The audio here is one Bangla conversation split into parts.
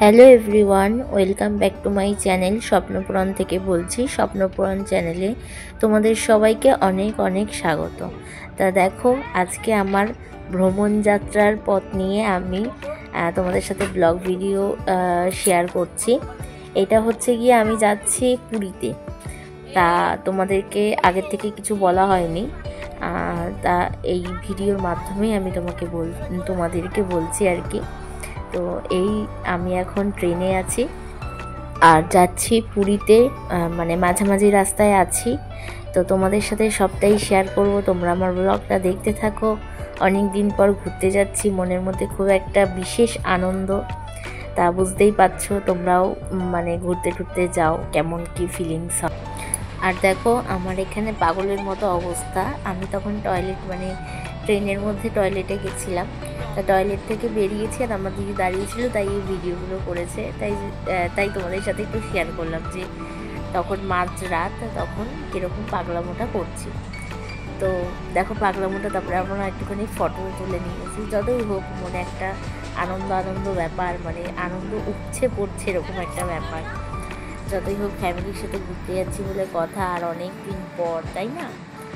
Hello everyone, welcome back to my channel. Swapnapuran থেকে বলছি। স্বপ্নপুরাণ চ্যানেলে তোমাদের সবাইকে অনেক অনেক স্বাগত। তা দেখো, আজকে আমার ভ্রমণ যাত্রার পথ নিয়ে আমি তোমাদের সাথে ব্লগ ভিডিও শেয়ার করছি। এটা হচ্ছে গিয়ে আমি যাচ্ছি পুরীতে। তা তোমাদেরকে আগের থেকে কিছু বলা হয়নি, তা এই ভিডিওর মাধ্যমেই আমি তোমাদেরকে বলছি আর কি। তো এই আমি এখন ট্রেনে আছি আর যাচ্ছি পুরীতে, মানে মাঝামাঝি রাস্তায় আছি। তো তোমাদের সাথে সবটাই শেয়ার করব, তোমরা আমার ব্লগটা দেখতে থাকো। অনেক দিন পর ঘুরতে যাচ্ছি, মনের মধ্যে খুব একটা বিশেষ আনন্দ। তা বুঝতেই পারছো, তোমরাও মানে ঘুরতে টুরতে যাও, কেমন কি ফিলিংস হয়। আর দেখো, আমার এখানে পাগলের মতো অবস্থা। আমি তখন ট্রেনের মধ্যে টয়লেটে গেছিলাম। তা টয়লেট থেকে বেরিয়েছি আর আমার দিদি দাঁড়িয়েছিল, তাই এই ভিডিওগুলো করেছে। তাই তোমাদের সাথে একটু শেয়ার করলাম যে তখন মাঝরাত, তখন কীরকম পাগলামোটা করছি। তো দেখো পাগলামোটা, তারপরে আমরা একটুখানি ফটো তুলে নিয়েছি। যতই হোক মনে একটা আনন্দ ব্যাপার, মানে আনন্দ উপচে পড়ছে এরকম একটা ব্যাপার। যতই হোক ফ্যামিলির সাথে ঘুরতে যাচ্ছি বলে কথা, আর অনেক দিন পর, তাই না?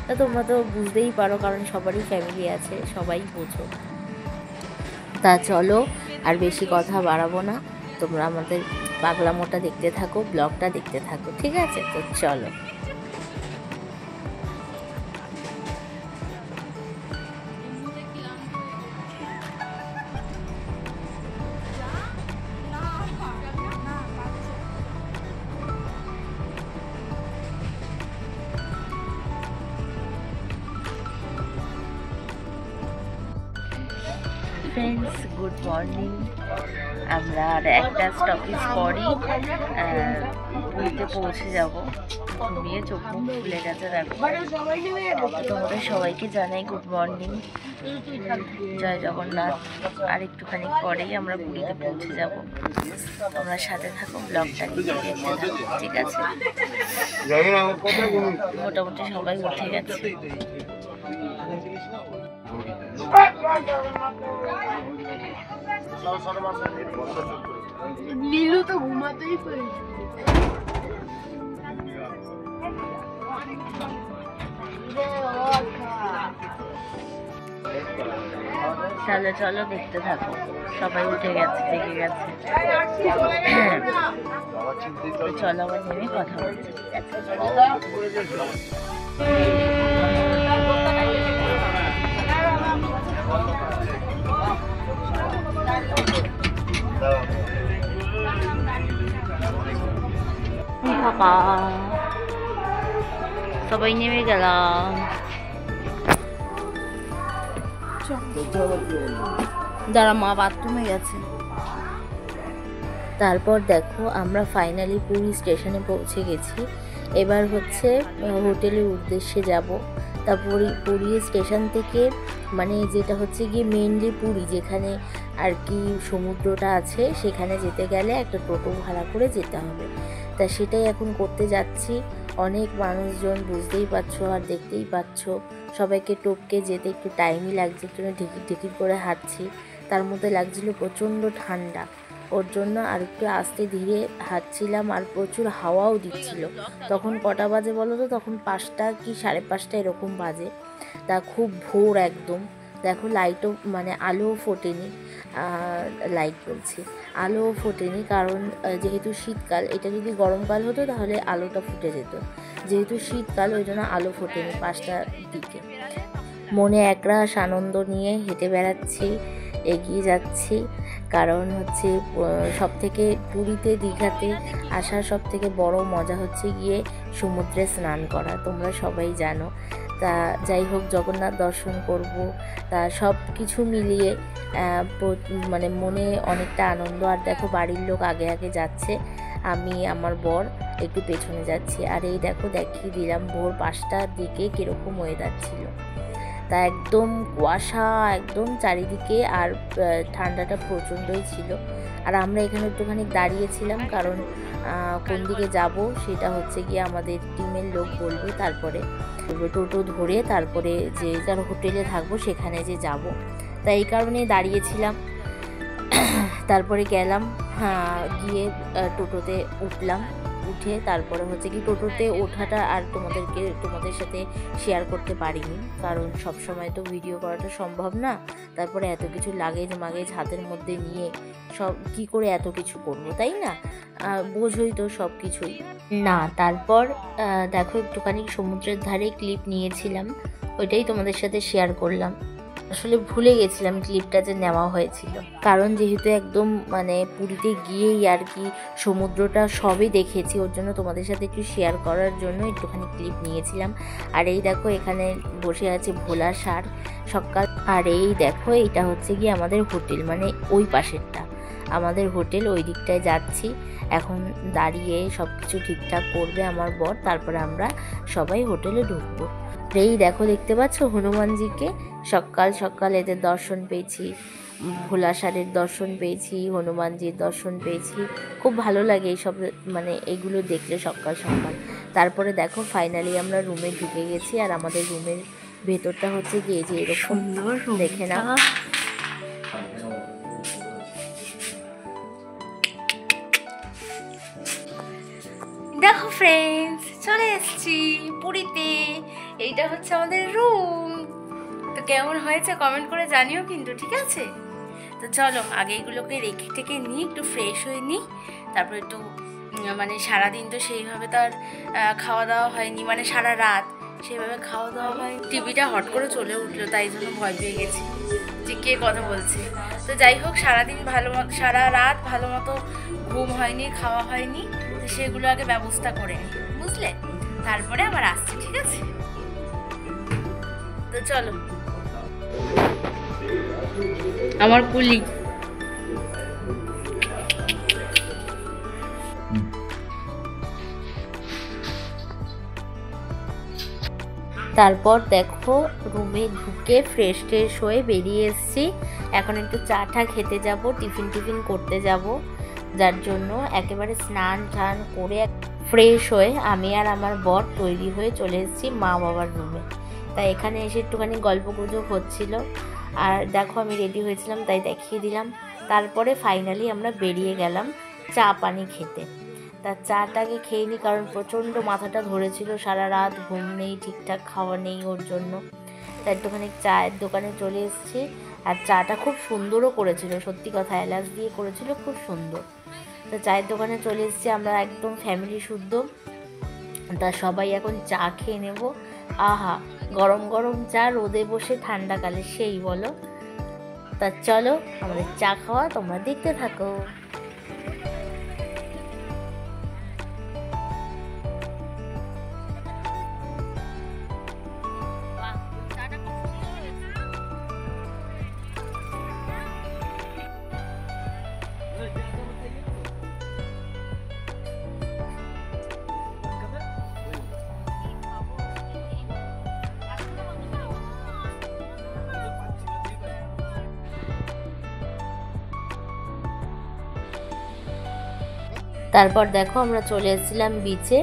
তা তোমরা তো বুঝতেই পারো, কারণ সবারই ফ্যামিলি আছে, সবাই বোঝো। তা চলো, আর বেশি কথা বাড়াবো না, তোমরা আমাদের পাগলামোটা দেখতে থাকো, ব্লগটা দেখতে থাকো, ঠিক আছে? তো চলো। Friends, good morning. আমরা আর একটা স্টপেজ পরই পুরীতে পৌঁছে যাব। ঘুমিয়ে চোখ মুখ খুলে গেছে দেখো। তোমাদের সবাইকে জানাই গুড মর্নিং, জয় জগন্নাথ। আর একটুখানি পরেই আমরা পুরীতে পৌঁছে যাব। তোমরা সাথে থাকো, ব্লগটা দেখতে থাকো, ঠিক আছে? মোটামুটি সবাই উঠে গেছে। নীলু তো ঘুমাতেই পেরেছে। চলো চলো, দেখতে থাকো। সবাই উঠে গেছে, জেগে গেছে। চলো আবার নেমে কথা বলছি। সবাই নেমে গেলাম। দাঁড়া, মা বাথরুমে গেছে। তারপর দেখো, আমরা ফাইনালি পুরী স্টেশনে পৌঁছে গেছি। এবার হচ্ছে হোটেলের উদ্দেশ্যে যাব। তা পুরী স্টেশন থেকে, মানে যেটা হচ্ছে গিয়ে মেইনলি পুরী, যেখানে আর কি সমুদ্রটা আছে, সেখানে যেতে গেলে একটা টোটো ভাড়া করে যেতে হবে। তা সেটাই এখন করতে যাচ্ছি। অনেক মানুষজন, বুঝতেই পারছো আর দেখতেই পাচ্ছ, সবাইকে টপকে যেতে একটু টাইমই লাগছে। একটু ঢিকির করে হাঁটছি, তার মধ্যে লাগছিল প্রচণ্ড ঠান্ডা। ওর জন্য আর একটু আস্তে ধীরে হাঁটছিলাম, আর প্রচুর হাওয়াও দিচ্ছিল। তখন কটা বাজে বলো তো? তখন 5টা কি 5:30 এরকম বাজে। তা খুব ভোর একদম। দেখো লাইটও, মানে আলোও ফোটেনি, লাইট বলছি, আলোও ফোটেনি, কারণ যেহেতু শীতকাল। এটা যদি গরমকাল হতো তাহলে আলোটা ফুটে যেত। যেহেতু শীতকাল, ওই জন্য আলো ফোটেনি 5টার দিকে। মনে একরাশ আনন্দ নিয়ে হেঁটে বেড়াচ্ছি, এগিয়ে যাচ্ছি। কারণ হচ্ছে সবথেকে পুরীতে, দীঘাতে আসার সবথেকে বড় মজা হচ্ছে গিয়ে সমুদ্রে স্নান করা, তোমরা সবাই জানো। তা যাই হোক, জগন্নাথ দর্শন করব। তা সব কিছু মিলিয়ে মানে মনে অনেকটা আনন্দ। আর দেখো, বাড়ির লোক আগে আগে যাচ্ছে, আমি আমার বর একটু পেছনে যাচ্ছি। আর এই দেখো, দেখিয়ে দিলাম ভোর 5টার দিকে কীরকম ওয়েদার ছিল। তা একদম কুয়াশা একদম চারিদিকে, আর ঠান্ডাটা প্রচণ্ডই ছিল। আর আমরা এখানে একটুখানি দাঁড়িয়েছিলাম, কারণ কোন দিকে যাব সেটা হচ্ছে গিয়ে আমাদের টিমের লোক বলবে। তারপরে টোটো ধরে তারপরে যে যার হোটেলে থাকবো সেখানে যে যাব, তাই এই কারণে দাঁড়িয়েছিলাম। তারপরে গেলাম, হ্যাঁ, গিয়ে টোটোতে উঠলাম। উঠে তারপরে হচ্ছে কি টোটোতে ওঠাটা আর তোমাদের সাথে শেয়ার করতে পারিনি, কারণ সব সময় তো ভিডিও করাটা সম্ভব না। তারপরে এত কিছু লাগেজ হাতের মধ্যে নিয়ে সব কি করে এত কিছু করবো, তাই না? বোঝোই তো সব কিছুই না। তারপর দেখো একটুখানি সমুদ্রের ধারে ক্লিপ নিয়েছিলাম, ওইটাই তোমাদের সাথে শেয়ার করলাম। আসলে ভুলে গেছিলাম ক্লিপটা যে নেওয়া হয়েছিল, কারণ যেহেতু একদম মানে পুরীতে গিয়েই আর কি সমুদ্রটা সবই দেখেছি, ওর জন্য তোমাদের সাথে একটু শেয়ার করার জন্য একটুখানি ক্লিপ নিয়েছিলাম। আর এই দেখো এখানে বসে আছে ভোলা ষাঁড় সকাল। আর এই দেখো এইটা হচ্ছে গিয়ে আমাদের হোটেল, মানে ওই পাশেরটা আমাদের হোটেল, ওই দিকটায় যাচ্ছি এখন। দাঁড়িয়ে সব কিছু ঠিকঠাক করবে আমার বর, তারপরে আমরা সবাই হোটেলে ঢুকবো। এই দেখো দেখতে পাচ্ছ হনুমানজিকে, সকাল সকাল এদের দর্শন পেয়েছি, ভোলা ষাঁড়ের দর্শন পেয়েছি, হনুমানজির দর্শন পেয়েছি। খুব ভালো লাগে এইসব, মানে এগুলো দেখলে সকাল সকাল। তারপরে দেখো ফাইনালি আমরা রুমে ঢুকে গেছি, আর আমাদের রুমের ভেতরটা হচ্ছে গিয়ে যে এরকম, দেখে নাও। দেখো ফ্রেন্ডস, চলে এসেছি পুরীতে। এইটা হচ্ছে আমাদের রুম। তো কেমন হয়েছে কমেন্ট করে জানিও কিন্তু, ঠিক আছে? তো চলো আগে এগুলোকে রেখে টেকে নিই, একটু ফ্রেশ হয়ে নিই। তারপর একটু মানে সারাদিন তো সেইভাবে তো আর খাওয়া দাওয়া হয়নি, মানে সারা রাত সেইভাবে খাওয়া দাওয়া হয়। টিভিটা হট করে চলে উঠলো, তাই জন্য ভয় পেয়ে গেছি যে কে কথা বলছে। তো যাই হোক, সারাদিন সারা রাত ভালো মতো ঘুম হয়নি, খাওয়া হয়নি, তো সেগুলো আগে ব্যবস্থা করে নিই, বুঝলে? তারপরে আবার আসছি, ঠিক আছে? তো চলো। আমার কুলি তারপর দেখো রুমে ঢুকে ফ্রেশ হয়ে বেরিয়ে এসেছি। এখন একটু চা টা খেতে যাব, টিফিন করতে যাব, যার জন্য একেবারে স্নান টান করে ফ্রেশ হয়ে আমি আর আমার বর তৈরি হয়ে চলে এসেছি মা বাবার রুমে। তাই এখানে এসে একটুখানি গল্প গুজব হচ্ছিল, আর দেখো আমি রেডি হয়েছিলাম তাই দেখিয়ে দিলাম। তারপরে ফাইনালি আমরা বেরিয়ে গেলাম চা পানি খেতে। তা চাটাকে খেয়ে নিই, কারণ প্রচণ্ড মাথাটা ধরেছিল, সারা রাত ঘুম নেই, ঠিকঠাক খাওয়া নেই ওর জন্য। তাই একটুখানি চায়ের দোকানে চলে এসেছি। আর চাটা খুব সুন্দরও করেছিল, সত্যি কথা, এলাচ দিয়ে করেছিল, খুব সুন্দর। তো চায়ের দোকানে চলে এসেছি আমরা, একদম ফ্যামিলি শুদ্ধ। তা সবাই এখন চা খেয়ে নেব। আহা, গরম গরম চা রোদে বসে ঠান্ডাকালে, সেই বলো। তা চলো আমাদের চা খাওয়া তোমরা দেখতে থাকো। তারপর দেখো আমরা চলে এসেছিলাম বিচে।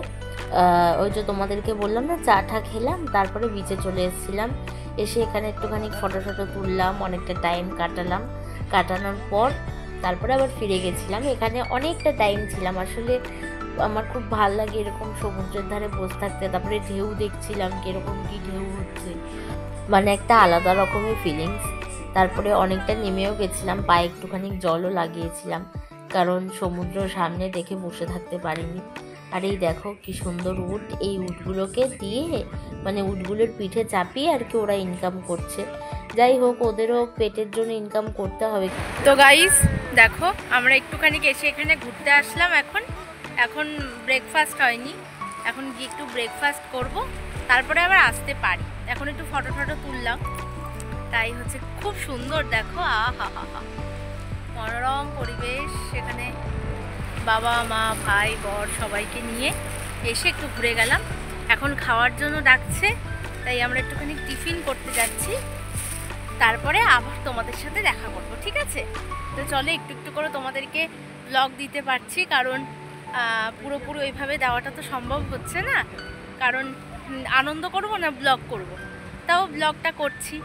ওই যে তোমাদেরকে বললাম না, চাটা খেলাম, তারপরে বিচে চলে এসেছিলাম। এসে এখানে একটুখানি ফটো তুললাম, অনেকটা টাইম কাটানোর পর তারপরে আবার ফিরে গেছিলাম। এখানে অনেকটা টাইম ছিলাম, আসলে আমার খুব ভালো লাগে এরকম সমুদ্রের ধারে বসে থাকতে। তারপরে ঢেউ দেখছিলাম কীরকম কী ঢেউ হচ্ছে, মানে একটা আলাদা রকমের ফিলিংস। তারপরে অনেকটা নেমেও গেছিলাম, পায়ে একটুখানি জলও লাগিয়েছিলাম, কারণ সমুদ্র সামনে দেখে বসে থাকতে পারিনি। আর এই দেখো কি সুন্দর উট, এই উটগুলোকে দিয়ে মানে উটগুলোর পিঠে চাপিয়ে আর কি ওরা ইনকাম করছে। যাই হোক, ওদেরও পেটের জন্য ইনকাম করতে হবে। তো গাইস দেখো, আমরা একটুখানি এসে এখানে ঘুরতে আসলাম। এখন ব্রেকফাস্ট হয়নি, এখন গিয়ে একটু ব্রেকফাস্ট করব, তারপরে আবার আসতে পারি। এখন একটু ফটো তুললাম, তাই হচ্ছে খুব সুন্দর। দেখো আহা হা হা, মনোরম পরিবেশ। সেখানে বাবা মা ভাই বর সবাইকে নিয়ে এসে একটু ঘুরে গেলাম। এখন খাওয়ার জন্য ডাকছে, তাই আমরা একটুখানি টিফিন করতে যাচ্ছি, তারপরে আবার তোমাদের সাথে দেখা করবো, ঠিক আছে? তো চলো একটু করে তোমাদেরকে ব্লগ দিতে পারছি, কারণ পুরোপুরি ওইভাবে দেওয়াটা তো সম্ভব হচ্ছে না, কারণ আনন্দ করব না ব্লগ করব। তাও ব্লগটা করছি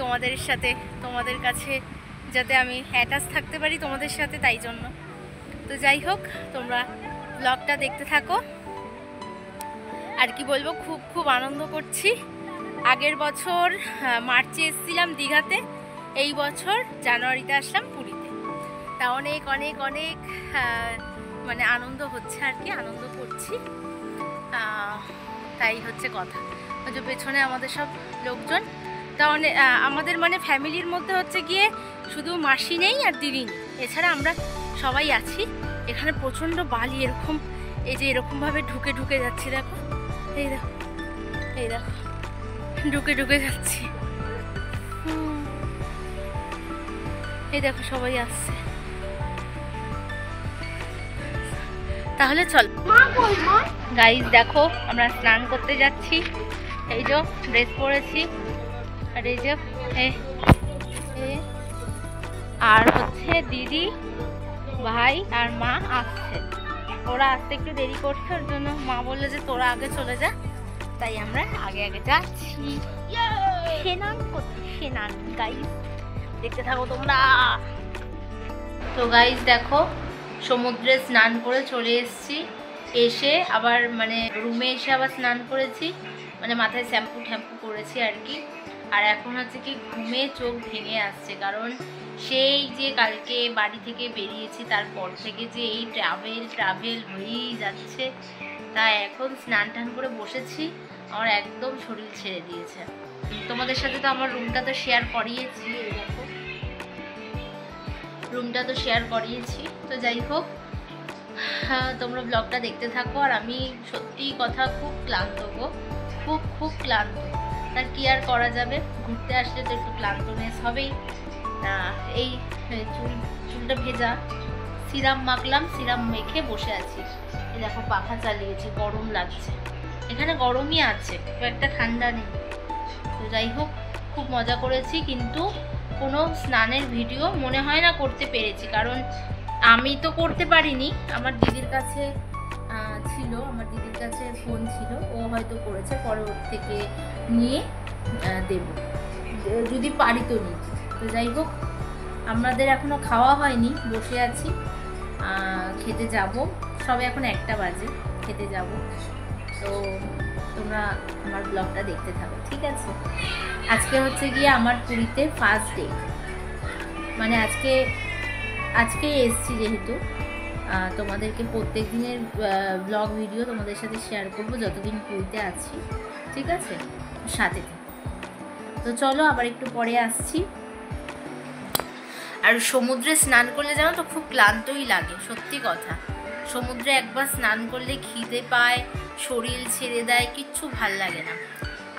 তোমাদের সাথে, তোমাদের কাছে যাতে আমি অ্যাটাচ থাকতে পারি তোমাদের সাথে, তাই জন্য। তো যাই হোক, তোমরা ব্লগটা দেখতে থাকো। আর কি বলবো, খুব খুব আনন্দ করছি। আগের বছর মার্চে এসেছিলাম দীঘাতে, এই বছর জানুয়ারিতে আসলাম পুরীতে। তা অনেক অনেক অনেক মানে আনন্দ হচ্ছে আর কি, আনন্দ করছি। তাই হচ্ছে কথা। ওই যে পেছনে আমাদের সব লোকজন, তা অনেক আমাদের মানে ফ্যামিলির মধ্যে হচ্ছে গিয়ে শুধু মাসি নেই আর দিদি নেই, এছাড়া আমরা সবাই আছি। এখানে প্রচণ্ড বালি, এরকম এই যে এরকমভাবে ঢুকে ঢুকে যাচ্ছি, দেখো এই দেখো, এই দেখো ঢুকে ঢুকে যাচ্ছি। এই দেখো সবাই আসছে। তাহলে চল গাইস, দেখো আমরা স্নান করতে যাচ্ছি। এই যে ড্রেস পরেছি, আর এই যে আর হচ্ছে দিদি, ভাই আর মা আসছে। ওরা আসতে একটু দেরি করছে, ওর জন্য মা বললো যে তোরা আগে চলে যা, তাই আমরা আগে আগে যাচ্ছি স্নান করতে। স্নান গাইস দেখতে থাকো তোমরা। তো গাইস দেখো, সমুদ্রে স্নান করে চলে এসেছি। এসে আবার মানে রুমে এসে আবার স্নান করেছি, মানে মাথায় শ্যাম্পু ট্যাম্পু করেছি আর কি। আর এখন হচ্ছে কি ঘুমে চোখ ভেঙে আসছে, কারণ সেই যে কালকে বাড়ি থেকে বেরিয়েছি, তারপর থেকে যে এই ট্রাভেল হয়েই যাচ্ছে। তাই এখন স্নান টান করে বসেছি, আমার একদম শরীর ছেড়ে দিয়েছে। তোমাদের সাথে তো আমার রুমটা তো শেয়ার করিয়েছি, দেখো রুমটা তো শেয়ার করিয়েছি। তো যাই হোক, তোমরা ব্লগটা দেখতে থাকো। আর আমি সত্যি কথা খুব ক্লান্ত গো, খুব খুব ক্লান্ত। তার কি আর করা যাবে, ঘুরতে আসলে তো একটু ক্লান্তনেস হবেই। এই চুলটা ভেজা, সিরাম মাখলাম, সিরাম মেখে বসে আছি। এই দেখো পাখা চালিয়েছি, গরম লাগছে। এখানে গরমই আছে, খুব একটা ঠান্ডা নেই। তো যাই হোক, খুব মজা করেছি, কিন্তু কোনো স্নানের ভিডিও মনে হয় না করতে পেরেছি, কারণ আমি তো করতে পারিনি। আমার দিদির কাছে ছিল, আমার দিদির কাছে ফোন ছিল, ও হয়তো করেছে, পরে ওর থেকে নিয়ে দেব, যদি পারি তো নিই। তো যাই হোক, আমাদের এখনও খাওয়া হয়নি, বসে আছি, খেতে যাব। সবে এখন 1টা বাজে, খেতে যাব। তো তোমরা আমার ব্লগটা দেখতে থাকো, ঠিক আছে? আজকে হচ্ছে গিয়ে আমার পুরীতে ফার্স্ট ডে, মানে আজকে এসছি যেহেতু, তোমাদেরকে প্রত্যেক দিনের ব্লগ ভিডিও তোমাদের সাথে শেয়ার করবো যতদিন পুরীতে আছি, ঠিক আছে? সাথে তো চলো, আবার একটু পরে আসছি। আর সমুদ্রে স্নান করলে জানো তো খুব ক্লান্তই লাগে, সত্যি কথা। সমুদ্রে একবার স্নান করলে খিদে পায়, শরীর ছেড়ে দেয়, কিচ্ছু ভাল লাগে না।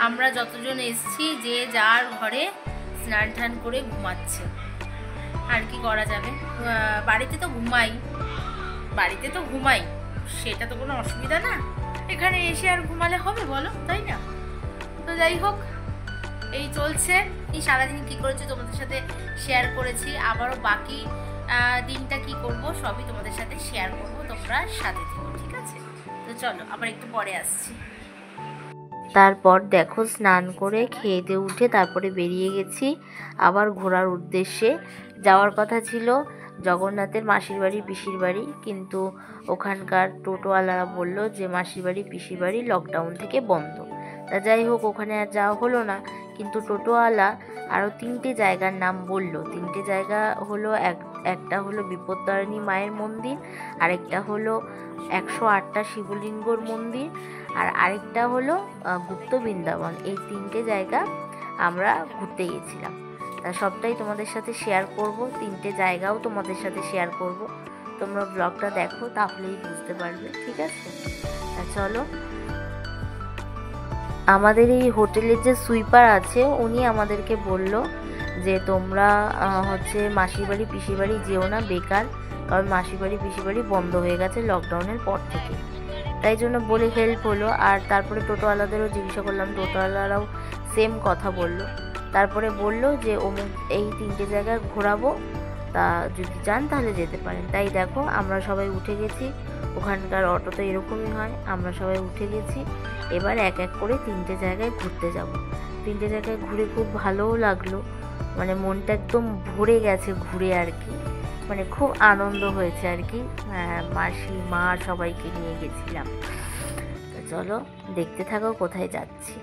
আমরা যতজন এসছি, যে যার ঘরে স্নান টান করে ঘুমাচ্ছে, আর কি করা যাবে। বাড়িতে তো ঘুমাই, সেটা তো কোনো অসুবিধা না। এখানে এসে আর ঘুমালে হবে বলো, তাই না? তো যাই হোক, এই চলছে। এই সারাদিন কী করেছি তোমাদের সাথে শেয়ার করেছি, আবারও বাকি দিনটা কি করব সবই তোমাদের সাথে শেয়ার করব, তোমরা সাথে থেকো, ঠিক আছে? তো চলো, আবার একটু পরে আসছি। তারপর দেখো, স্নান করে খেয়ে দিয়ে উঠে তারপরে বেরিয়ে গেছি আবার ঘোরার উদ্দেশ্যে। যাওয়ার কথা ছিল জগন্নাথের মাসির বাড়ি, পিসির বাড়ি, কিন্তু ওখানকার টোটোওয়ালারা বলল যে মাসির বাড়ি, পিসির বাড়ি লকডাউন থেকে বন্ধ। তা যাই হোক, ওখানে আর যাওয়া হলো না। কিন্তু টোটোওয়ালা আরও 3টে জায়গার নাম বলল। 3টে জায়গা হলো, একটা হলো বিপত্তারিণী মায়ের মন্দির, আরেকটা হলো 108টা শিবলিঙ্গর মন্দির, আর আরেকটা হলো গুপ্ত বৃন্দাবন। এই 3টে জায়গা আমরা ঘুরতে গেছিলাম। তা সবটাই তোমাদের সাথে শেয়ার করব, 3টে জায়গাও তোমাদের সাথে শেয়ার করব। তোমরা ব্লগটা দেখো, তাহলেই বুঝতে পারবে, ঠিক আছে? তা চলো। আমাদের এই হোটেলের যে সুইপার আছে, উনি আমাদেরকে বলল যে তোমরা হচ্ছে মাসির বাড়ি, পিসির বাড়ি যেও না, বেকার, কারণ মাসির বাড়ি, পিসির বাড়ি বন্ধ হয়ে গেছে লকডাউনের পর থেকে। তাই জন্য বলে হেল্প হলো। আর তারপরে টোটোওয়ালাদেরও জিজ্ঞাসা করলাম, টোটোওয়ালারাও সেম কথা বলল। তারপরে বলল যে এই 3টে জায়গায় ঘোরাবো, তা যদি চান তাহলে যেতে পারেন। তাই দেখো, আমরা সবাই উঠে গেছি। ওখানকার অটো তো এরকমই হয়, আমরা সবাই উঠে গেছি। এবার এক এক করে 3টে জায়গায় ঘুরতে যাব। তিনটে জায়গায় ঘুরে খুব ভালোও লাগলো, মানে মনটা একদম ভরে গেছে ঘুরে আর কি, মানে খুব আনন্দ হয়েছে আর কি। মাসি মা সবাইকে নিয়ে গেছিলাম। তো চলো দেখতে থাকো কোথায় যাচ্ছি।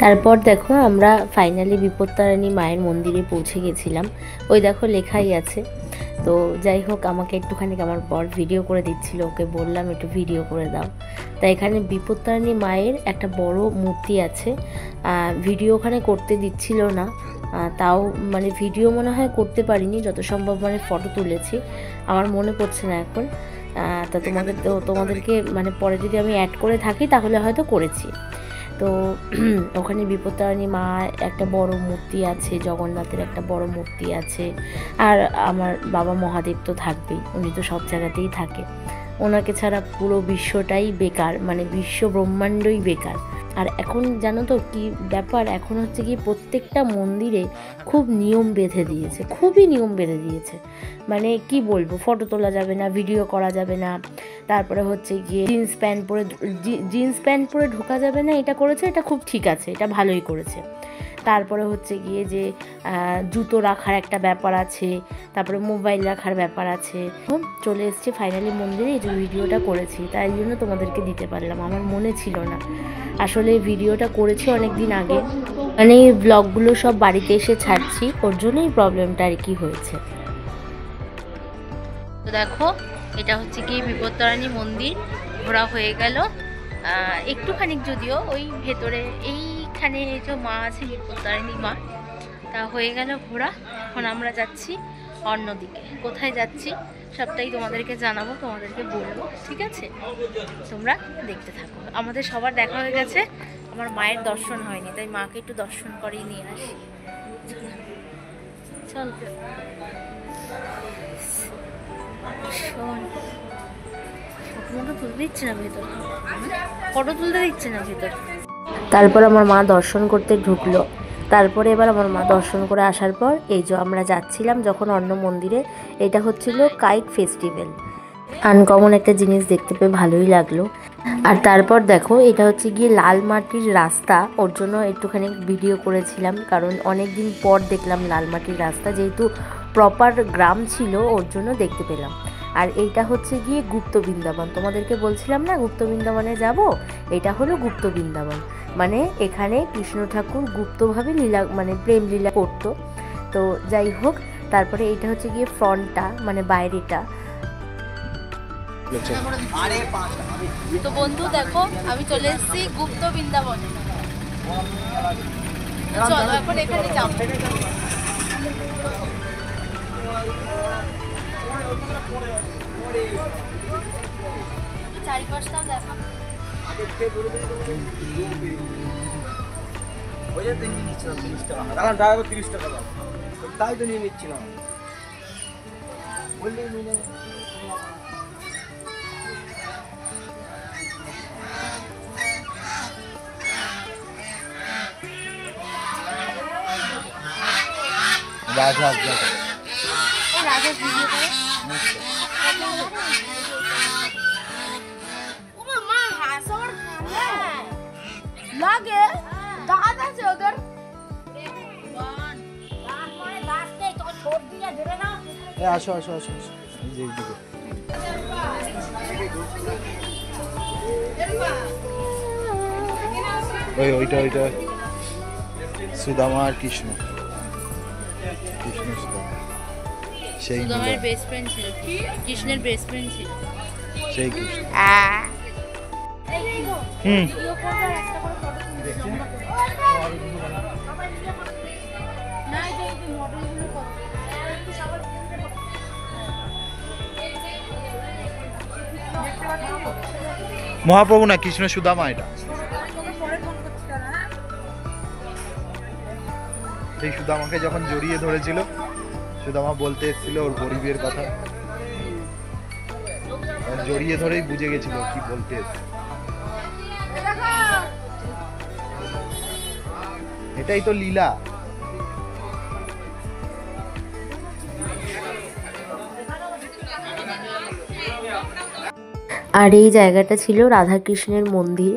তারপর দেখো আমরা ফাইনালি বিপত্তারিণী মায়ের মন্দিরে পৌঁছে গেছিলাম। ওই দেখো লেখাই আছে। তো যাই হোক, আমাকে একটুখানি আমার বর ভিডিও করে দিচ্ছিল, ওকে বললাম একটু ভিডিও করে দাও। তাই এখানে বিপত্তারিণী মায়ের একটা বড় মূর্তি আছে, ভিডিও ওখানে করতে দিচ্ছিল না, তাও মানে ভিডিও মনে হয় করতে পারিনি, যত সম্ভব মানে ফটো তুলেছি, আমার মনে পড়ছে না এখন। তা তোমাদেরকে মানে পরে যদি আমি অ্যাড করে থাকি তাহলে হয়তো করেছি। তো ওখানে বিপত্তারিণী মা একটা বড় মূর্তি আছে, জগন্নাথের একটা বড় মূর্তি আছে, আর আমার বাবা মহাদেব তো থাকবেই, উনি তো সব জায়গাতেই থাকে, ওনাকে ছাড়া পুরো বিশ্বটাই বেকার, মানে বিশ্ব ব্রহ্মাণ্ডই বেকার। আর এখন জানো তো কি ব্যাপার, এখন হচ্ছে কি প্রত্যেকটা মন্দিরে খুব নিয়ম বেঁধে দিয়েছে, খুবই নিয়ম বেঁধে দিয়েছে, মানে কি বলবো, ফটো তোলা যাবে না, ভিডিও করা যাবে না, তারপরে হচ্ছে গিয়ে জিন্স প্যান্ট পরে ঢোকা যাবে না, এটা করেছে, এটা খুব ঠিক আছে, এটা ভালোই করেছে। তারপরে হচ্ছে গিয়ে যে জুতো রাখার একটা ব্যাপার আছে, তারপরে মোবাইল রাখার ব্যাপার আছে। চলে এসেছি ফাইনালি মন্দিরে, এই যে ভিডিওটা করেছি, তাই জন্য তোমাদেরকে দিতে পারলাম, আমার মনে ছিল না। আসলে ভিডিওটা করেছি অনেক দিন আগে, মানে এই ব্লগগুলো সব বাড়িতে এসে ছাড়ছি, ওর জন্যই প্রবলেমটা আর কি হয়েছে। তো দেখো এটা হচ্ছে কি বিপত্তারিণী মন্দির, ঘোরা হয়ে গেল একটুখানি, যদিও ওই ভেতরে এইখানে যে মা আছে বিপত্তারিণী মা, তা হয়ে গেল ঘোরা। এখন আমরা যাচ্ছি অন্যদিকে, কোথায় যাচ্ছি সবটাই তোমাদেরকে জানাবো, তোমাদেরকে বলবো, ঠিক আছে? তোমরা দেখতে থাকো। আমাদের সবার দেখা হয়ে গেছে, আমার মায়ের দর্শন হয়নি, তাই মাকে একটু দর্শন করেই নিয়ে আসি। চল ফটো তুলতে দিচ্ছে না ভেতর, ফটো তুলতে দিচ্ছে না ভেতর। তারপর আমার মা দর্শন করতে ঢুকলো। তারপরে এবার আমার মা দর্শন করে আসার পর এই যে আমরা যাচ্ছিলাম যখন অন্য মন্দিরে, এটা হচ্ছিল কাইট ফেস্টিভ্যাল। আনকমন একটা জিনিস দেখতে পেয়ে ভালোই লাগলো। আর তারপর দেখো এটা হচ্ছে গিয়ে লাল মাটির রাস্তা, ওর জন্য একটুখানি ভিডিও করেছিলাম, কারণ অনেক দিন পর দেখলাম লাল মাটির রাস্তা, যেহেতু প্রপার গ্রাম ছিল ওর জন্য দেখতে পেলাম। আর এইটা হচ্ছে গিয়ে গুপ্ত বৃন্দাবন, তোমাদেরকে বলছিলাম না গুপ্ত বৃন্দাবনে যাব, এটা হলো গুপ্ত বৃন্দাবন, মানে এখানে কৃষ্ণ ঠাকুর গুপ্তভাবে লীলা মানে প্রেম লীলা করতো। তো যাই হোক, তারপরে এইটা হচ্ছে গিয়ে ফ্রন্টটা, মানে বাইরেটা। তো বন্ধু দেখো আমি চলে এসেছি গুপ্ত বৃন্দাবনে, চলো এখন এখানে যাবো। চারিপাশটাও দেখা, তাই তো নিয়ে নিচ্ছিলাম। রাজা ভিডিও করে লাগে দাঁত আছে ওদের, আসো আসো আসো আসো, ওইটা ওইটা সুদামা আর কৃষ্ণ, কৃষ্ণ সুদামা, সেই সুদামের বেস্ট ফ্রেন্ড ছিল, কৃষ্ণের বেস্ট ফ্রেন্ড ছিল সেই কৃষ্ণ। মহাপ্রভু না কৃষ্ণ সুদামা এটা। এই সুদামাকে যখন জড়িয়ে ধরেছিল, সুদামা বলতে এসেছিল ওর গরিবের কথা, জড়িয়ে ধরেই বুঝে গেছিল কি বলতে এসেছে। এটাই তো লীলা। আর এই জায়গাটা ছিল রাধাকৃষ্ণের মন্দির।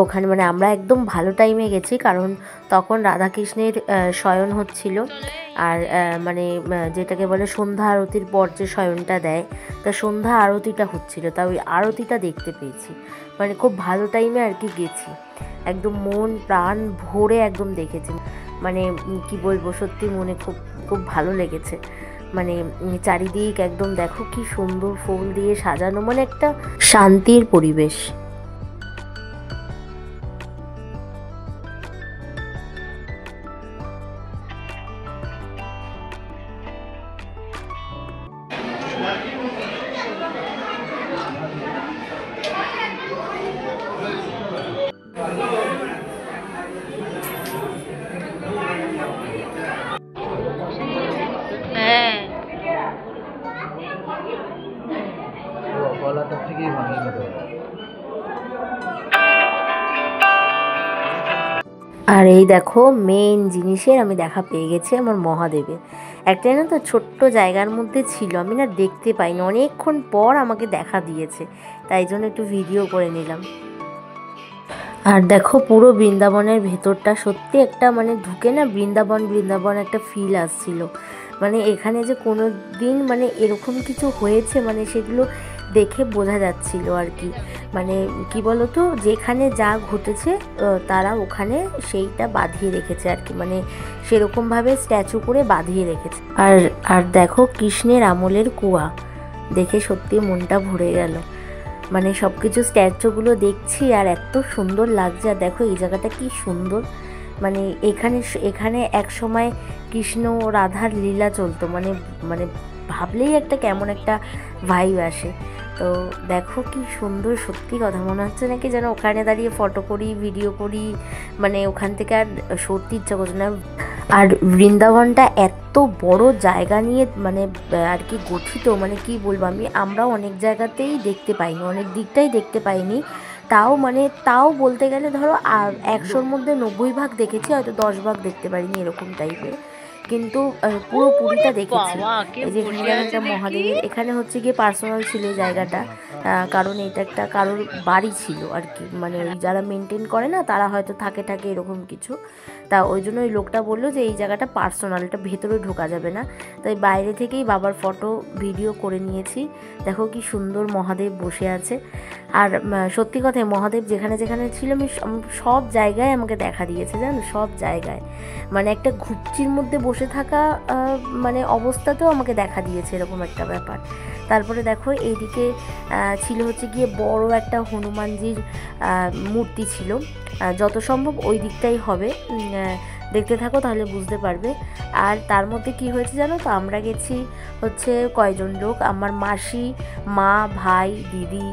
ওখানে মানে আমরা একদম ভালো টাইমে গেছি, কারণ তখন রাধাকৃষ্ণের শয়ন হচ্ছিল। আর মানে যেটাকে বলে সন্ধ্যা আরতির পর যে শয়নটা দেয়, তা সন্ধ্যা আরতিটা হচ্ছিল, তা ওই আরতিটা দেখতে পেয়েছি। মানে খুব ভালো টাইমে আর কি গেছি, একদম মন প্রাণ ভরে একদম দেখেছি। মানে কি বলবো, সত্যি মনে খুব খুব ভালো লেগেছে। মানে চারিদিক একদম দেখো কি সুন্দর ফুল দিয়ে সাজানো, মানে একটা শান্তির পরিবেশ। আর এই দেখো মেন জিনিসের আমি দেখা পেয়ে গেছি, আমার মহাদেবের। একটা না তো ছোট্ট জায়গার মধ্যে ছিল, আমি না দেখতে পাইনি, অনেকক্ষণ পর আমাকে দেখা দিয়েছে, তাই জন্য একটু ভিডিও করে নিলাম। আর দেখো পুরো বৃন্দাবনের ভেতরটা সত্যি একটা মানে ঢুকে না বৃন্দাবন বৃন্দাবন একটা ফিল আসছিল। মানে এখানে যে কোনো দিন মানে এরকম কিছু হয়েছে, মানে সেগুলো দেখে বোঝা যাচ্ছিল আর কি। মানে কি বলতো, যেখানে যা ঘটেছে তারা ওখানে সেইটা বাঁধিয়ে রেখেছে আর কি, মানে সেরকমভাবে স্ট্যাচু করে বাঁধিয়ে রেখেছে। আর দেখো কৃষ্ণের আমলের কুয়া, দেখে সত্যি মনটা ভরে গেল। মানে সব কিছু স্ট্যাচুগুলো দেখছি আর এত সুন্দর লাগছে। আর দেখো এই জায়গাটা কি সুন্দর, মানে এখানে এক সময় কৃষ্ণ ও রাধার লীলা চলতো, মানে মানে ভাবলেই একটা কেমন একটা ভাইব আসে। তো দেখো কি সুন্দর, সত্যি কথা মনে হচ্ছে নাকি যেন ওখানে দাঁড়িয়ে ফটো করি, ভিডিও করি, মানে ওখান থেকে আর সত্যি ইচ্ছা করছে না। আর বৃন্দাবনটা এত বড় জায়গা নিয়ে মানে আর কি গঠিত, মানে কি বলবো আমি, আমরাও অনেক জায়গাতেই দেখতে পাইনি, অনেক দিকটাই দেখতে পাইনি। তাও বলতে গেলে ধরো 100-র মধ্যে 90 ভাগ দেখেছি, হয়তো 10 ভাগ দেখতে পারিনি, এরকম টাইপের। কিন্তু পুরো পুরীটা দেখেছি। এই যে একটা মহাদেবের, এখানে হচ্ছে গিয়ে পার্সোনাল ছিল জায়গাটা, কারণ এটা একটা কারোর বাড়ি ছিল আর কি, মানে ওই যারা মেনটেন করে না তারা হয়তো থাকে এরকম কিছু। তা ওই জন্য ওই লোকটা বললো যে এই জায়গাটা পার্সোনাল, এটা ভেতরে ঢোকা যাবে না। তাই বাইরে থেকেই বাবার ফটো ভিডিও করে নিয়েছি। দেখো কি সুন্দর মহাদেব বসে আছে। আর সত্যি কথায় মহাদেব যেখানে যেখানে ছিল, আমি সব জায়গায় আমাকে দেখা দিয়েছে জানো, সব জায়গায়। মানে একটা ঘুপচির মধ্যে বসে থাকা মানে অবস্থাতেও আমাকে দেখা দিয়েছে, এরকম একটা ব্যাপার। তারপরে দেখো এইদিকে ছিল হচ্ছে গিয়ে বড় একটা হনুমানজির মূর্তি ছিল, যত সম্ভব ওই দিকটাই হবে, দেখতে থাকো তাহলে বুঝতে পারবে। আর তার মধ্যে কি হয়েছে জানো তো, আমরা গেছি হচ্ছে কয়জন লোক, আমার মাসি, মা, ভাই, দিদি,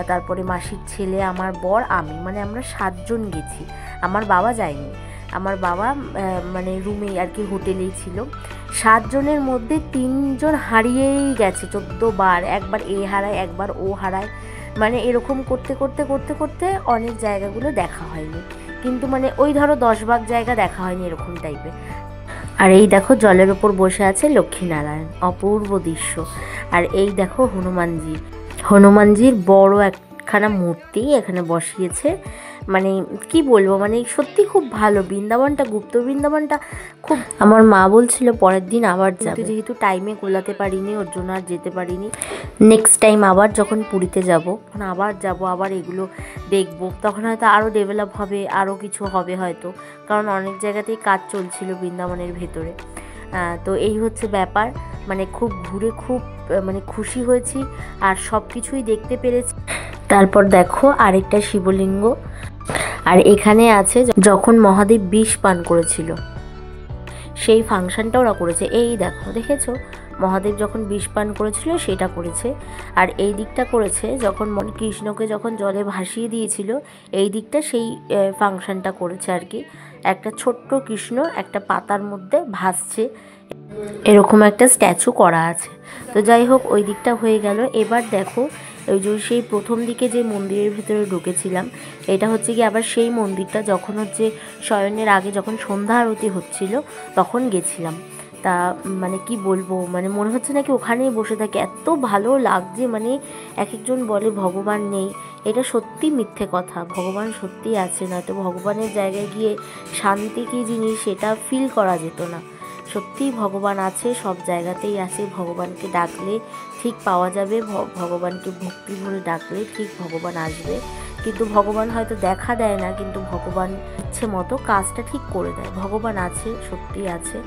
তারপরে মাসির ছেলে, আমার বর, আমি, মানে আমরা 7 জন গেছি। আমার বাবা যায়নি, আমার বাবা মানে রুমেই আর কি হোটেলেই ছিল। 7 জনের মধ্যে 3 জন হারিয়েই গেছে 14 বার, একবার এ হারায় একবার ও হারায়, মানে এরকম করতে করতে করতে করতে অনেক জায়গাগুলো দেখা হয়নি, কিন্তু মানে ওই ধরো 10 ভাগ জায়গা দেখা হয়নি, এরকম টাইপের। আর এই দেখো জলের ওপর বসে আছে লক্ষ্মীনারায়ণ, অপূর্ব দৃশ্য। আর এই দেখো হনুমানজির বড় একখানা মূর্তি এখানে বসিয়েছে। মানে কি বলবো, মানে সত্যি খুব ভালো বৃন্দাবনটা, গুপ্ত বৃন্দাবনটা খুব। আমার মা বলছিল পরের দিন আবার যাবে, যেহেতু টাইমে কোলাতে পারিনি, ওর জন্য আর যেতে পারিনি। নেক্সট টাইম আবার যখন পুরীতে যাব, তখন আবার যাব, আবার এগুলো দেখব, তখন হয়তো আরও ডেভেলপ হবে, আরও কিছু হবে হয়তো, কারণ অনেক জায়গাতেই কাজ চলছিল বৃন্দাবনের ভেতরে। তো এই হচ্ছে ব্যাপার, মানে খুব ঘুরে খুব মানে খুশি হয়েছি আর সব কিছুই দেখতে পেরেছি। তারপর দেখো আরেকটা শিবলিঙ্গ, আর এখানে আছে যখন মহাদেব বিষ পান করেছিল সেই ফাংশনটা ওরা করেছে। এই দেখো, দেখেছো মহাদেব যখন বিষ পান করেছিল সেটা করেছে। আর এই দিকটা করেছে যখন কৃষ্ণকে যখন জলে ভাসিয়ে দিয়েছিল, এই দিকটা সেই ফাংশনটা করেছে আর কি। একটা ছোট্ট কৃষ্ণ একটা পাতার মধ্যে ভাসছে, এরকম একটা স্ট্যাচু করা আছে। তো যাই হোক, ওই দিকটা হয়ে গেল। এবার দেখো ওই যে সেই প্রথম দিকে যে মন্দিরের ভিতরে ঢুকেছিলাম, এটা হচ্ছে কি আবার সেই মন্দিরটা যখন হচ্ছে শয়নের আগে যখন সন্ধ্যা আরতি হচ্ছিল তখন গেছিলাম। তা মানে কি বলবো, মানে মনে হচ্ছে নাকি ওখানেই বসে থাকে, এত ভালো লাগছে। মানে এক একজন বলে ভগবান নেই, এটা সত্যি মিথ্যে কথা, ভগবান সত্যিই আছে। না তো ভগবানের জায়গায় গিয়ে শান্তি কী জিনিস সেটা ফিল করা যেত না। সত্যিই ভগবান আছে, সব জায়গাতেই আছে। ভগবানকে ডাকলে ঠিক পাওয়া যাবে, ভগবানকে ভক্তি ভরে ডাকলে ঠিক ভগবান আসবে। কিন্তু ভগবান হয়তো দেখা দেয় না, কিন্তু ভগবান ইচ্ছে মতো কাজটা ঠিক করে দেয়। ভগবান আছে, সত্যিই আছে।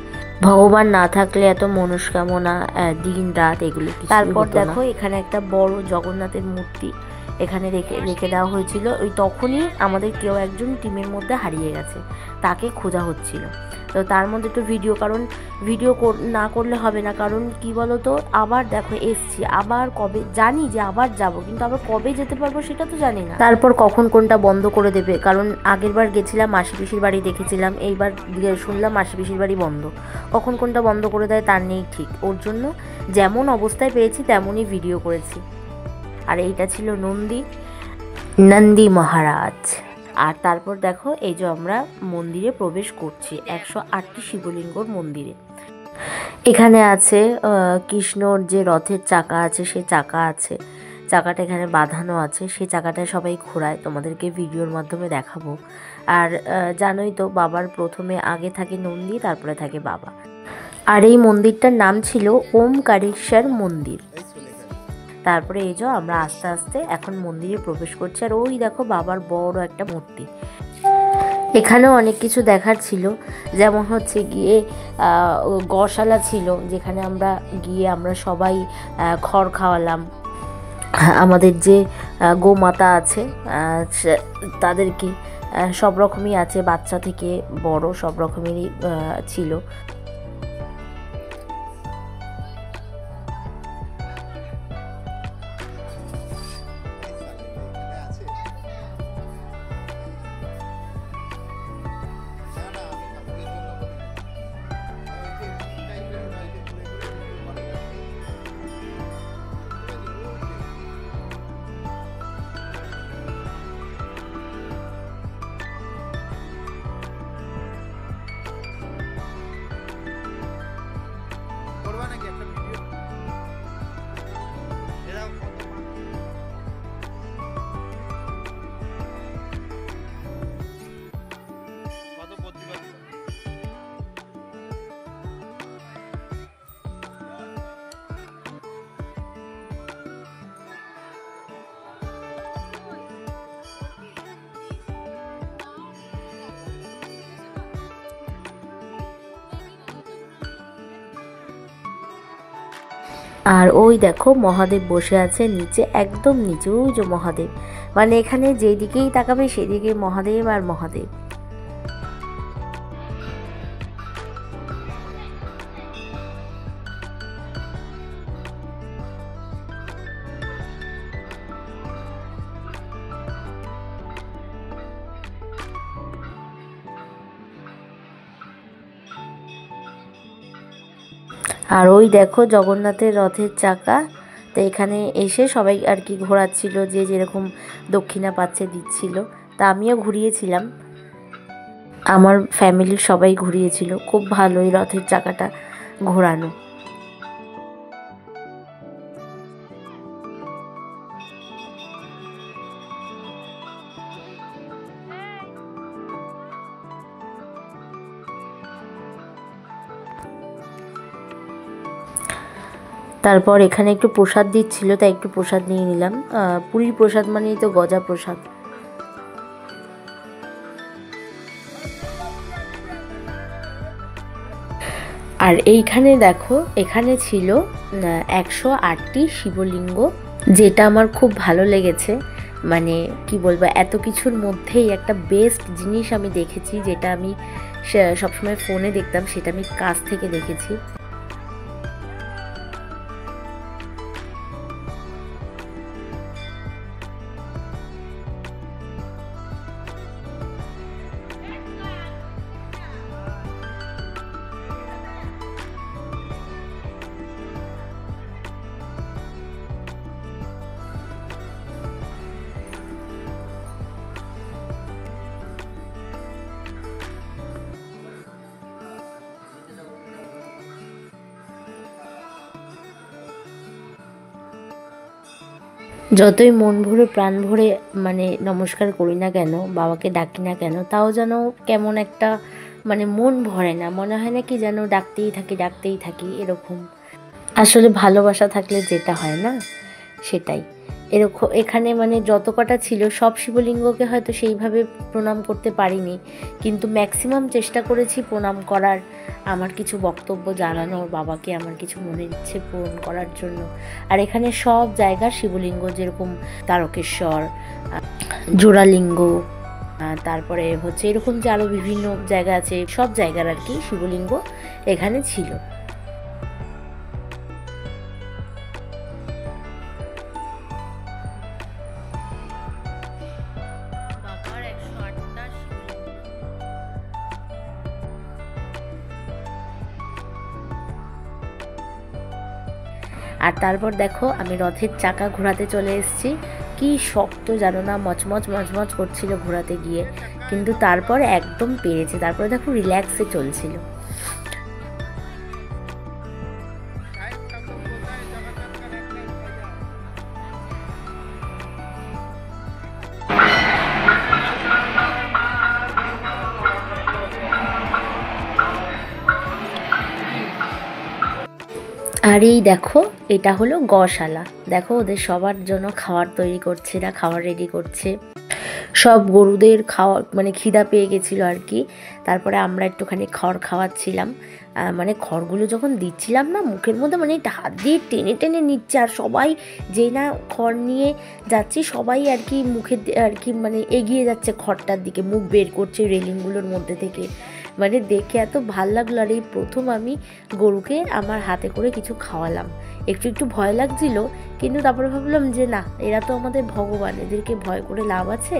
ভগবান না থাকলে এত মনস্কামনা দিন রাত এগুলো। তারপর দেখো এখানে একটা বড় জগন্নাথের মূর্তি এখানে রেখে দেওয়া হয়েছিল। ওই তখনই আমাদের কেউ একজন টিমের মধ্যে হারিয়ে গেছে, তাকে খোঁজা হচ্ছিল। তো তার মধ্যে একটু কারণ ভিডিও না করলে হবে না, কারণ কি বলো তো, আবার দেখো এসছি, আবার কবে জানি যে আবার যাব, কিন্তু আবার কবে যেতে পারবো সেটা তো জানি না। তারপর কখন কোনটা বন্ধ করে দেবে, কারণ আগের বার গেছিলাম মাসি পিসির বাড়ি দেখেছিলাম, এইবার শুনলাম মাসি পিসির বাড়ি বন্ধ। কখন কোনটা বন্ধ করে দেয় তার নেই ঠিক। ওর জন্য যেমন অবস্থায় পেয়েছি তেমনই ভিডিও করেছি। আর এইটা ছিল নন্দী মহারাজ। আর তারপর দেখো এই যে আমরা মন্দিরে প্রবেশ করছি, 108টি শিবলিঙ্গর মন্দিরে। এখানে আছে কৃষ্ণর যে রথের চাকা আছে, সেই চাকা আছে, চাকাটা এখানে বাঁধানো আছে, সেই চাকাটা সবাই ঘোরায়, তোমাদেরকে ভিডিওর মাধ্যমে দেখাবো। আর জানোই তো বাবার প্রথমে আগে থাকে নন্দী, তারপরে থাকে বাবা। আর এই মন্দিরটার নাম ছিল ওমকারেশ্বর মন্দির। তারপরে এই যে আমরা আস্তে আস্তে এখন মন্দিরে প্রবেশ করছি। আর ওই দেখো বাবার বড় একটা মূর্তি। এখানেও অনেক কিছু দেখার ছিল, যেমন হচ্ছে গিয়ে গোশালা ছিল, যেখানে আমরা গিয়ে আমরা সবাই খড় খাওয়ালাম। আমাদের যে গোমাতা আছে তাদেরকে সব রকমই আছে, বাচ্চা থেকে বড় সব রকমেরই ছিল। আর ওই দেখো মহাদেব বসে আছে নিচে, একদম নিচে, ওই যে মহাদেব। মানে এখানে যেদিকেই তাকাবে সেদিকে মহাদেব আর মহাদেব। আর ওই দেখো জগন্নাথের রথের চাকা। তো এখানে এসে সবাই আর কি ঘোরাচ্ছিল, যে যেরকম দক্ষিণা পাচ্ছে দিচ্ছিল। তা আমিও ঘুরিয়েছিলাম, আমার ফ্যামিলির সবাই ঘুরিয়েছিল। খুব ভালো এই রথের চাকাটা ঘোরানো। তারপর এখানে একটু প্রসাদ দিচ্ছিল, তাই একটু প্রসাদ নিয়ে নিলাম। পুরীর প্রসাদ মানেই তো গজা প্রসাদ। আর এইখানে দেখো, এখানে ছিল 108টি শিবলিঙ্গ, যেটা আমার খুব ভালো লেগেছে। মানে কি বলবো, এত কিছুর মধ্যেই একটা বেস্ট জিনিস আমি দেখেছি, যেটা আমি সবসময় ফোনে দেখতাম, সেটা আমি কাছ থেকে দেখেছি। যতই মন ভরে প্রাণ ভরে মানে নমস্কার করি না কেন, বাবাকে ডাকি না কেন, তাও যেন কেমন একটা মানে মন ভরে না, মনে হয় না কি যেন ডাকতেই থাকি এরকম। আসলে ভালোবাসা থাকলে যেটা হয় না, সেটাই এরকম। এখানে মানে যত কটা ছিল সব শিবলিঙ্গকে হয়তো সেইভাবে প্রণাম করতে পারিনি, কিন্তু ম্যাক্সিমাম চেষ্টা করেছি প্রণাম করার, আমার কিছু বক্তব্য জানানোর, বাবাকে আমার কিছু মনের ইচ্ছে পূরণ করার জন্য। আর এখানে সব জায়গার শিবলিঙ্গ, যেরকম তারকেশ্বর, জোড়ালিঙ্গ, তারপরে হচ্ছে এরকম যে আরও বিভিন্ন জায়গা আছে, সব জায়গার আর কি শিবলিঙ্গ এখানে ছিল। আর তারপর দেখো আমি রথের চাকা ঘোরাতে চলে এসেছি। কি শক্ত জানো না, মচমচ করছিল ঘোরাতে গিয়ে, কিন্তু তারপর একদম পেরেছে। তারপরে দেখো রিল্যাক্সে চলছিল। আর এই দেখো, এটা হলো গশালা। দেখো ওদের সবার জন্য খাবার তৈরি করছে, না খাবার রেডি করছে। সব গরুদের খাওয়া মানে খিদা পেয়ে গেছিলো আর কি। তারপরে আমরা একটুখানি খড় খাওয়াচ্ছিলাম। মানে খড়গুলো যখন দিচ্ছিলাম না, মুখের মধ্যে মানে হাত দিয়ে টেনে টেনে নিচ্ছে। আর সবাই যেই না খড় নিয়ে যাচ্ছি, সবাই আর কি মুখে আর কি মানে এগিয়ে যাচ্ছে খড়টার দিকে, মুখ বের করছে রেলিংগুলোর মধ্যে থেকে। মানে দেখে এত ভাল লাগলো। আর এই প্রথম আমি গরুকে আমার হাতে করে কিছু খাওয়ালাম। একটু ভয় লাগছিল, কিন্তু তারপরে ভাবলাম যে না, এরা তো আমাদের ভগবান, এদেরকে ভয় করে লাভ আছে,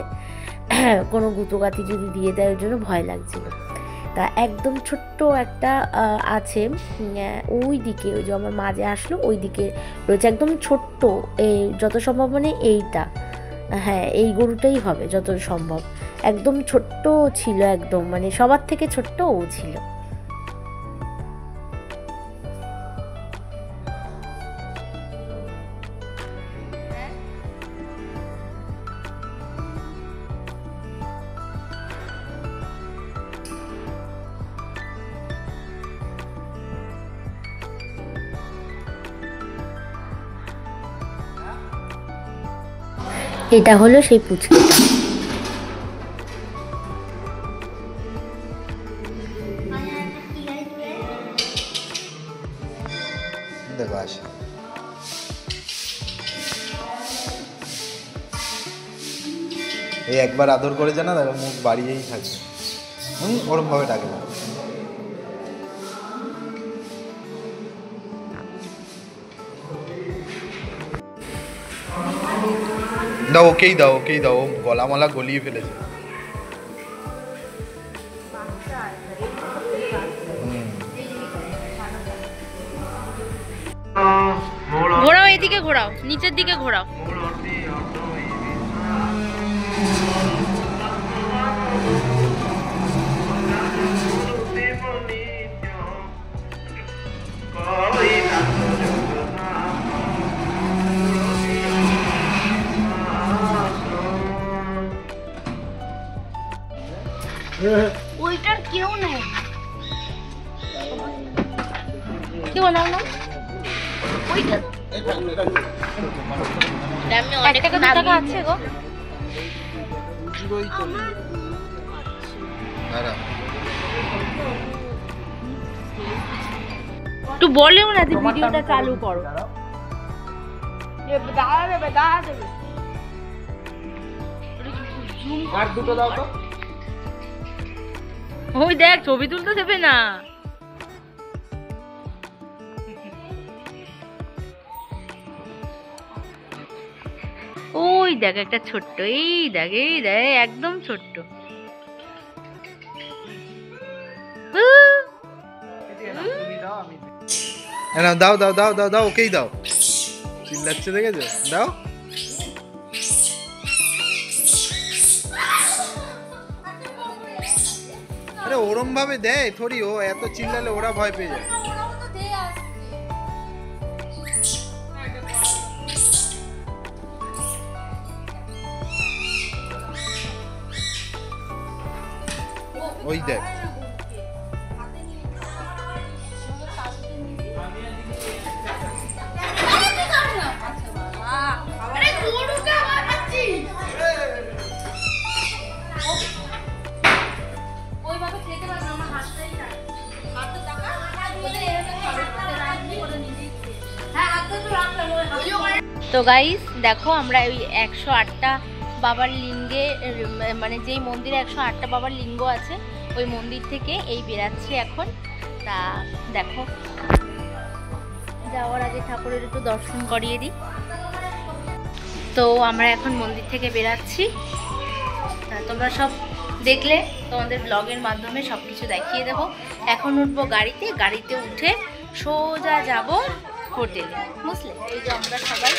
কোনো গুতোগাতি যদি দিয়ে দেয়, ওই জন্য ভয় লাগছিল। তা একদম ছোট্ট একটা আছে ওই দিকে, ওই যে আমার মাঝে আসলো ওই দিকে রয়েছে, একদম ছোট্ট, যত সম্ভব মানে এইটা, হ্যাঁ এই গরুটাই হবে যত সম্ভব। একদম ছোট্ট ছিল, একদম মানে সবার থেকে ছোট্ট ও ছিল। এটা হলো সেই পুচকিটা। দেখো আসে, এই একবার আদর করে জানা, দেখো মুখ বাড়িয়েই থাকে, ওরম ভাবে ডাকে না। দাও ওকেই দাও, ও গলা মালা গলিয়ে ফেলেছে। ঘোরাও, এদিকে ঘোরাও, নিচের দিকে ঘোরাও। ওইটার কেউ নেই, কেউ নাও না, ওইটা অনেক টাকা আছে গো। একটু বলেও না যে ভিডিওটা চালু করো। দাঁড়া দেবে আর দুটো দাও তো। ওই দেখ ছবি তুলতে দেবে না। ওই দেখ একটা ছোট্ট, এই দেখ একদম ছোট্ট। দাও দাও দাও দাও দাও, ওকেই দাও। চিল্লাচ্ছে দেখেছো? দাও। আরে ওরম ভাবে দেয় থরি, ও এত চিল্লালে ওরা ভয় পেয়ে যায়। ওই দেখ তো গাইস দেখো আমরা ওই 108টা বাবার লিঙ্গে, মানে যেই মন্দিরে 108টা বাবার লিঙ্গ আছে ওই মন্দির থেকে এই বেরাচ্ছি এখন। তা দেখো যাওয়ার আগে ঠাকুরের একটু দর্শন করিয়ে দিই। তো আমরা এখন মন্দির থেকে বেরাচ্ছি। তোমরা সব দেখলে, তোমাদের ব্লগের মাধ্যমে সব কিছু দেখিয়ে দেবো। এখন উঠবো গাড়িতে, গাড়িতে উঠে সোজা যাব হোটেলে, বুঝলে? এই যে আমরা সবাই।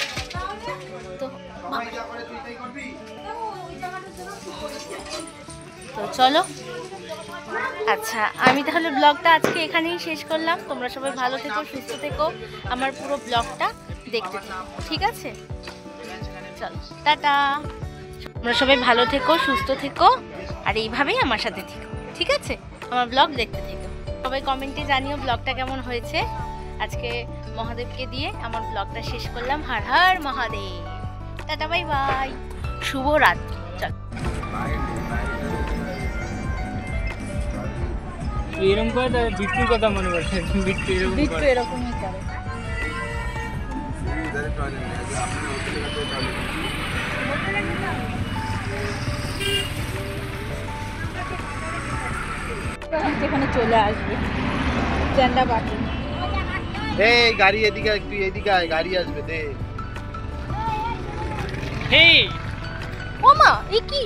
তো চলো, আচ্ছা আমি তাহলে ব্লগটা আজকে এখানেই শেষ করলাম। তোমরা সবাই ভালো থেকো, সুস্থ থেকো, আমার পুরো ব্লগটা দেখতে থাকো, ঠিক আছে? চলো টাটা। তোমরা সবাই ভালো থেকো, সুস্থ থেকো, আর এইভাবেই আমার সাথে থেকো, ঠিক আছে? আমার ব্লগ দেখতে থেকো। সবাই কমেন্টে জানিও ব্লগটা কেমন হয়েছে। আজকে মহাদেবকে দিয়ে আমার ব্লগটা শেষ করলাম। Har Har Mahadev, tata, bye bye, শুভ রাত্রি। চল এরকম করে বিট্টুর কথা মনে পড়ছে। বিট্টু এরকমই করে। যেখানে চলে আসবে চ্যান্ডা পাখি। এই গাড়ি এদিকে, একটু এদিকে আয়, গাড়ি আসবে দে। হেই ও মা, এ কি?